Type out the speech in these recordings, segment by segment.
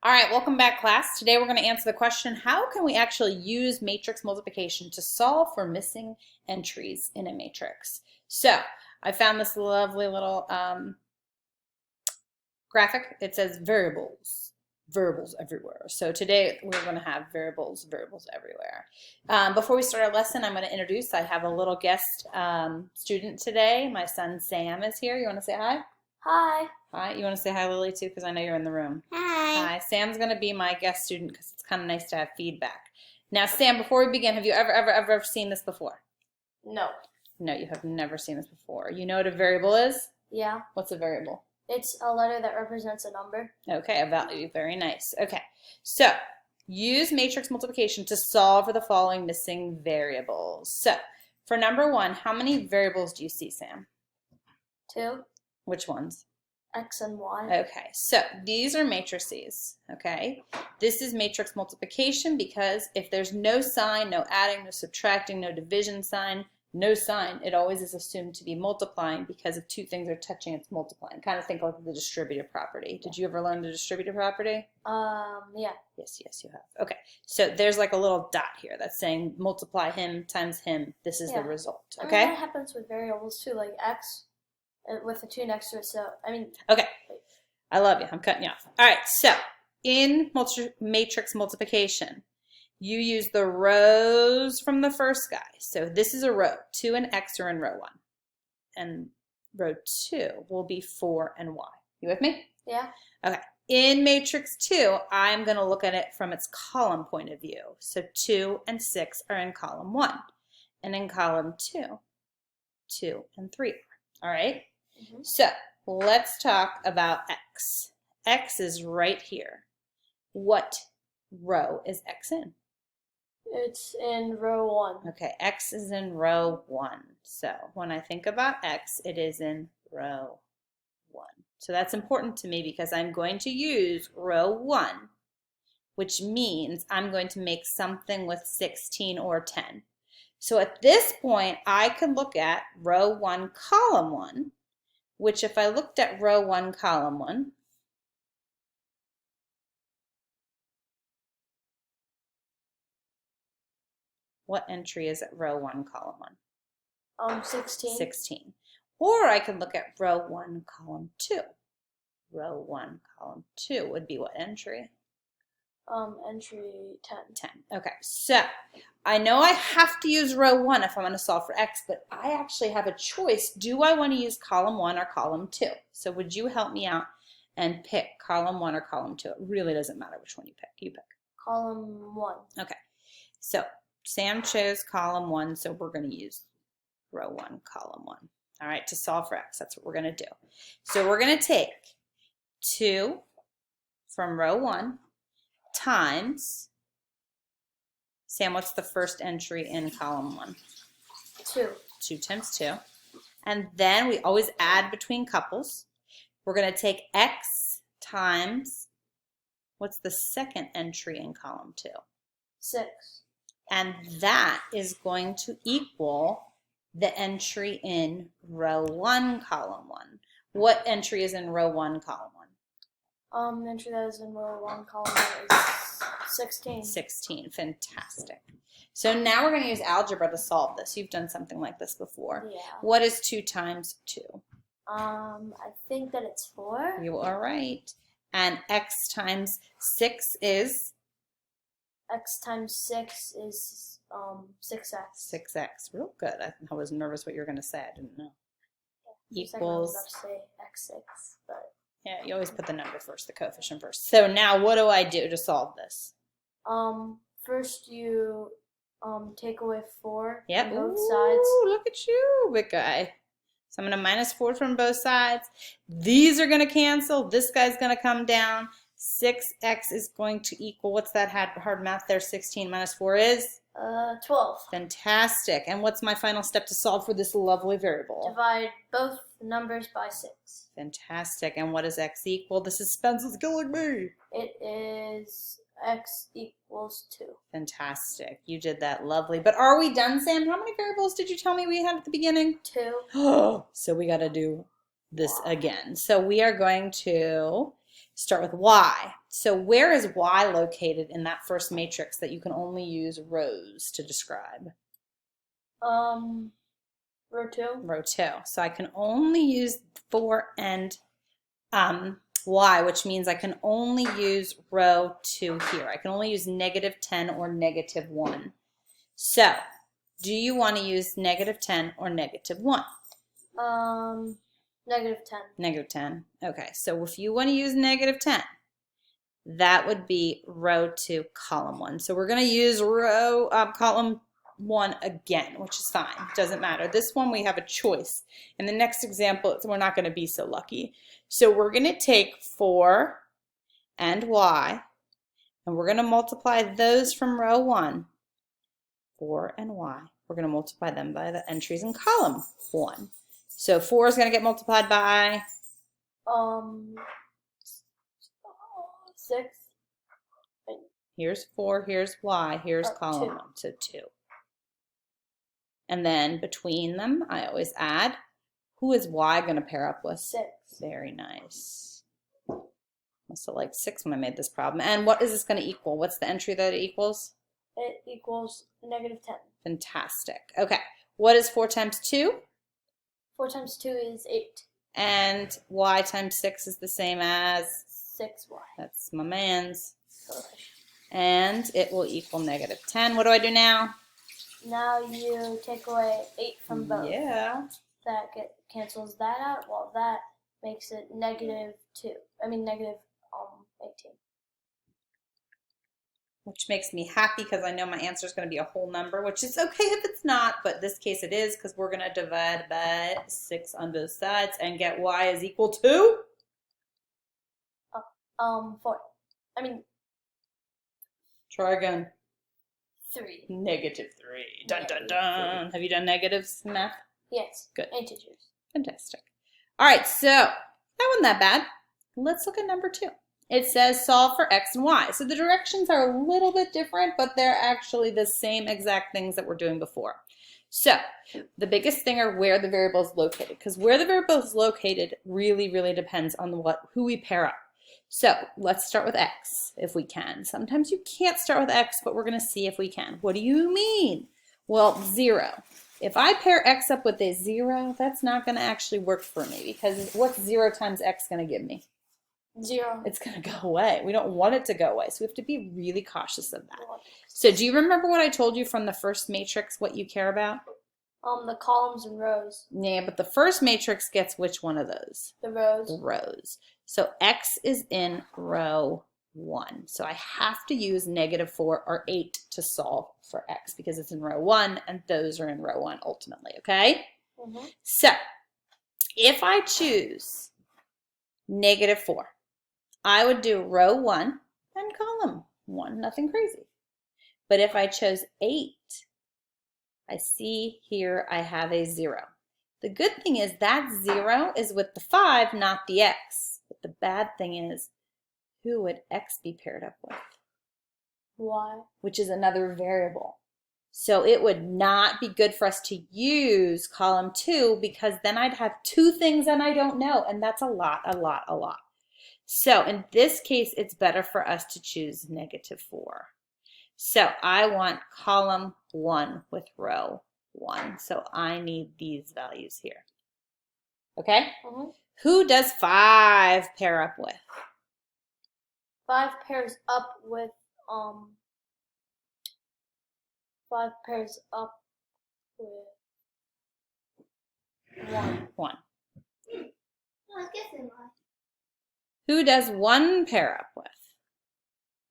All right, welcome back, class. Today we're going to answer the question, how can we actually use matrix multiplication to solve for missing entries in a matrix? So I found this lovely little graphic. It says variables, variables everywhere. So today we're going to have variables, variables everywhere. Before we start our lesson, I'm going to introduce, I have a little guest student today. My son Sam is here. You want to say hi? Hi. Hi. You want to say hi, Lily, too, because I know you're in the room. Hi. Sam's going to be my guest student because it's kind of nice to have feedback. Now, Sam, before we begin, have you ever seen this before? No. No, you have never seen this before. You know what a variable is? Yeah. What's a variable? It's a letter that represents a number. Okay, a value. Very nice. Okay, so use matrix multiplication to solve for the following missing variables. So for number one, how many variables do you see, Sam? 2. Which ones? X and Y. Okay, so these are matrices, okay? This is matrix multiplication because if there's no sign, no adding, no subtracting, no division sign, no sign, it always is assumed to be multiplying because if two things are touching, it's multiplying. Kind of think like the distributive property. Did you ever learn the distributive property? Yeah. Yes, you have. Okay, so there's like a little dot here that's saying multiply him times him. This is the result, okay? That happens with variables too, like X with the 2 next to it, so, Okay, I love you. I'm cutting you off. All right, so in matrix multiplication, you use the rows from the first guy. So this is a row. 2 and X are in row 1. And row 2 will be 4 and Y. You with me? Yeah. Okay. In matrix 2, I'm going to look at it from its column point of view. So 2 and 6 are in column 1. And in column 2, 2 and 3 are. All right? So let's talk about X. X is right here. What row is X in? It's in row 1. Okay, X is in row 1. So when I think about X, it is in row 1. So that's important to me because I'm going to use row 1, which means I'm going to make something with 16 or 10. So at this point, I could look at row 1, column 1, which if I looked at row 1, column 1, what entry is at row 1, column 1? 16. 16. Or I could look at row 1, column 2. Row 1, column 2 would be what entry? Entry 10. 10. Okay, so I know I have to use row 1 if I'm going to solve for X, but I actually have a choice. Do I want to use column 1 or column 2? So would you help me out and pick column 1 or column 2? It really doesn't matter which one you pick. You pick. Column 1. Okay, so Sam chose column 1, so we're going to use row 1, column 1. All right, to solve for X, that's what we're going to do. So we're going to take 2 from row 1 times, Sam, what's the first entry in column 1? 2. 2 times 2. And then we always add between couples. We're going to take X times, what's the second entry in column 2? 6. And that is going to equal the entry in row 1, column 1. What entry is in row 1, column 1? The entry that is in row 1, column 1 is 16. 16. Fantastic. So now we're going to use algebra to solve this. You've done something like this before. Yeah. What is 2 times 2? I think that it's 4. You are right. And X times 6 is? X times 6 is 6X. 6X. Real good. I was nervous what you were going to say. I didn't know. Yeah, Equals. I was about to say X6, but. Yeah, you always put the number first, the coefficient first. So now what do I do to solve this? First you take away 4 Yep. from both sides. Ooh, look at you, big guy. So I'm going to minus 4 from both sides. These are going to cancel. This guy's going to come down. 6x is going to equal, what's that hard math there? 16 minus 4 is? 12. Fantastic. And what's my final step to solve for this lovely variable? Divide both numbers by 6. Fantastic. And what does x equal? The suspense is killing me. It is x equals 2. Fantastic. You did that lovely. But are we done, Sam? How many variables did you tell me we had at the beginning? 2. So we got to do this again. So we are going to start with y. So where is y located in that first matrix that you can only use rows to describe? Row 2. Row 2. So I can only use 4 and y, which means I can only use row 2 here. I can only use -10 or -1. So do you want to use -10 or -1? -10. -10. Okay, so if you want to use -10, that would be row 2, column 1. So we're going to use column 1 again, which is fine. Doesn't matter. This one we have a choice. In the next example, we're not going to be so lucky. So we're going to take 4 and y, and we're going to multiply those from row 1. 4 and y. We're going to multiply them by the entries in column 1. So 4 is going to get multiplied by 6. Here's 4, here's y, here's column 2. 1, so 2. And then between them, I always add, who is y going to pair up with? 6. Very nice. Must have liked 6 when I made this problem. And what is this going to equal? What's the entry that it equals? It equals -10. Fantastic. Okay, what is 4 times 2? 4 times 2 is 8. And y times 6 is the same as? 6y. That's my man's. And it will equal -10. What do I do now? Now you take away 8 from both. Yeah. That cancels that out. Well, that makes it -2. I mean -18. Which makes me happy because I know my answer is going to be a whole number, which is okay if it's not, but this case it is because we're going to divide by 6 on both sides and get y is equal to? 4. I mean, Try again. 3. -3. Dun, dun, dun. Have you done negatives in math? Yes. Good. Integers. Fantastic. All right, so that wasn't that bad. Let's look at number 2. It says solve for x and y. So the directions are a little bit different, but they're actually the same exact things that we're doing before. So the biggest thing are where the variable is located, because where the variable is located really, really depends on who we pair up. So let's start with x if we can. Sometimes you can't start with x, but we're going to see if we can. What do you mean? Well, 0. If I pair x up with a 0, that's not going to actually work for me because what's 0 times x going to give me? 0. It's going to go away. We don't want it to go away, so we have to be really cautious of that. So do you remember what I told you from the first matrix, what you care about? The columns and rows. Yeah, but the first matrix gets which one of those? The rows. The rows. So x is in row 1. So I have to use -4 or 8 to solve for x because it's in row 1 and those are in row 1 ultimately, okay? Mm-hmm. So if I choose -4, I would do row 1 and column 1, nothing crazy. But if I chose 8, I see here I have a 0. The good thing is that 0 is with the 5, not the x. But the bad thing is, who would x be paired up with? Y. Which is another variable. So it would not be good for us to use column 2 because then I'd have 2 things and I don't know, and that's a lot. So in this case, it's better for us to choose -4. So I want column 1 with row 1. So I need these values here. Okay? Mm-hmm. Who does 5 pair up with? 5 pairs up with 1. 1. Who does 1 pair up with?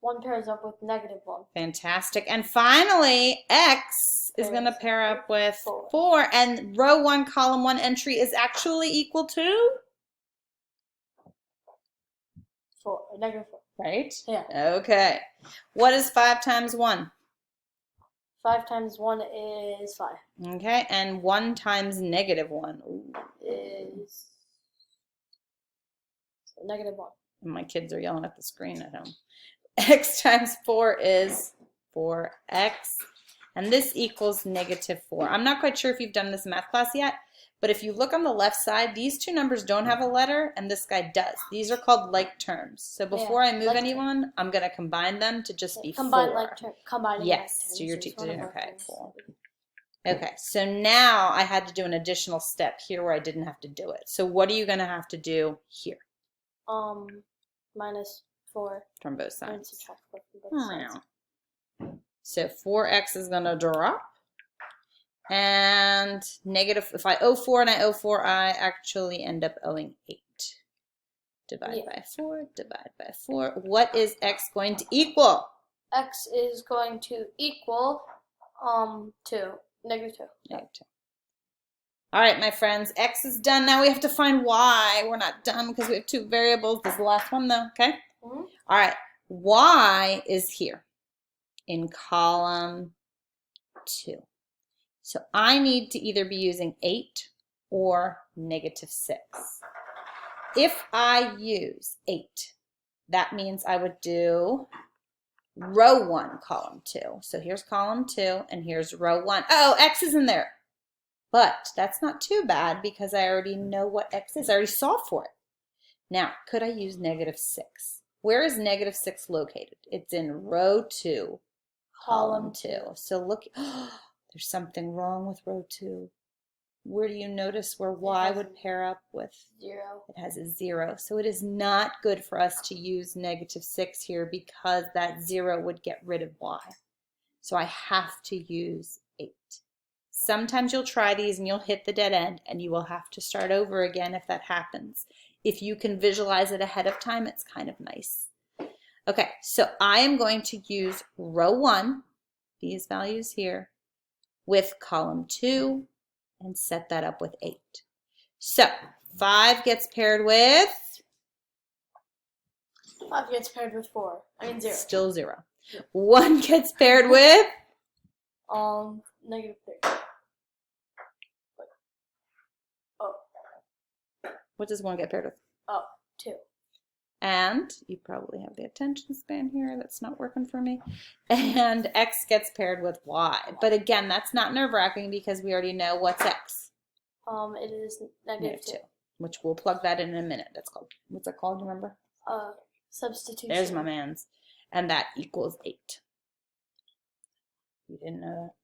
1 pairs up with -1. Fantastic. And finally, x is going to pair up with 4. And row 1, column 1 entry is actually equal to? 4. -4. Right? Yeah. Okay. What is 5 times 1? 5 times 1 is 5. Okay. And 1 times -1? Ooh. Is -1. My kids are yelling at the screen at home. X times 4 is 4x. And this equals -4. I'm not quite sure if you've done this in math class yet, But if you look on the left side, these two numbers don't have a letter, and this guy does. These are called like terms. So before I move like anyone, I'm going to combine them to just be combine 4. like combining Yes, like terms. so you're is one of our okay, things. cool. Okay, so now I had to do an additional step here where I didn't have to do it. So what are you going to have to do here? Minus 4. From both sides. And subtract 4 from both sides. So 4x is going to drop. And negative, if I owe 4 and I owe 4, I actually end up owing 8. Divide by 4, divide by 4. What is x going to equal? X is going to equal 2. Negative 2. Negative 2. All right, my friends, x is done. Now we have to find y. We're not done because we have 2 variables. This is the last one, though, okay? Mm-hmm. All right, y is here in column 2. So I need to either be using 8 or negative 6. If I use 8, that means I would do row 1, column 2. So here's column 2, and here's row 1. Oh, x is in there. But that's not too bad because I already know what x is. I already solved for it. Now, could I use negative 6? Where is negative 6 located? It's in row 2, column 2. So look, there's something wrong with row 2. Where do you notice where y would pair up with? 0. It has a 0. So it is not good for us to use negative 6 here because that 0 would get rid of y. So I have to use 8. Sometimes you'll try these and you'll hit the dead end and you will have to start over again if that happens. If you can visualize it ahead of time, it's kind of nice. Okay, so I am going to use row 1, these values here, with column 2 and set that up with 8. So 5 gets paired with? 5 gets paired with 4. I mean 0. Still 0. 1 gets paired with? Negative 3. Oh. What does 1 get paired with? Oh, 2. And you probably have the attention span here that's not working for me. And x gets paired with y. But again, that's not nerve-wracking because we already know what's x. It is negative 2. Which we'll plug that in a minute. That's called, what's that called, remember? Substitution. There's my man's. And that equals 8. You didn't know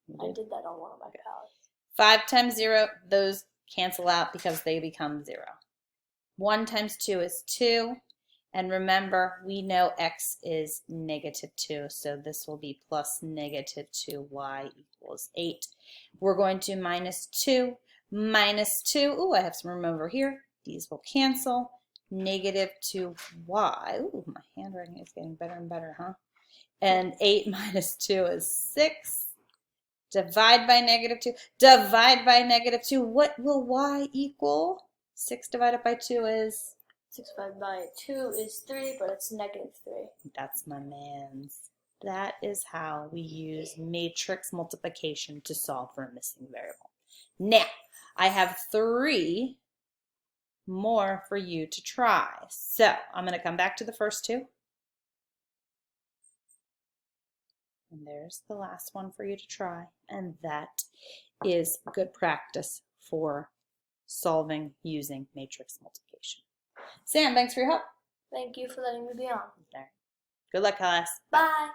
that? I did that on one of my palettes. 5 times 0, those cancel out because they become 0. 1 times 2 is 2. And remember, we know x is negative 2. So this will be plus negative 2y equals 8. We're going to minus 2. Minus 2. Ooh, I have some room over here. These will cancel. Negative 2y. Ooh, my handwriting is getting better and better, huh? And 8 minus 2 is 6. Divide by negative 2. Divide by negative 2. What will y equal? 6 divided by 2 is? 6 divided by 2 is 3, but it's negative 3. That's my man's. That is how we use matrix multiplication to solve for a missing variable. Now, I have 3 more for you to try. So, I'm going to come back to the first 2. And there's the last one for you to try. And that is good practice for solving using matrix multiplication. Sam, thanks for your help. Thank you for letting me be on. Good luck, class. Bye.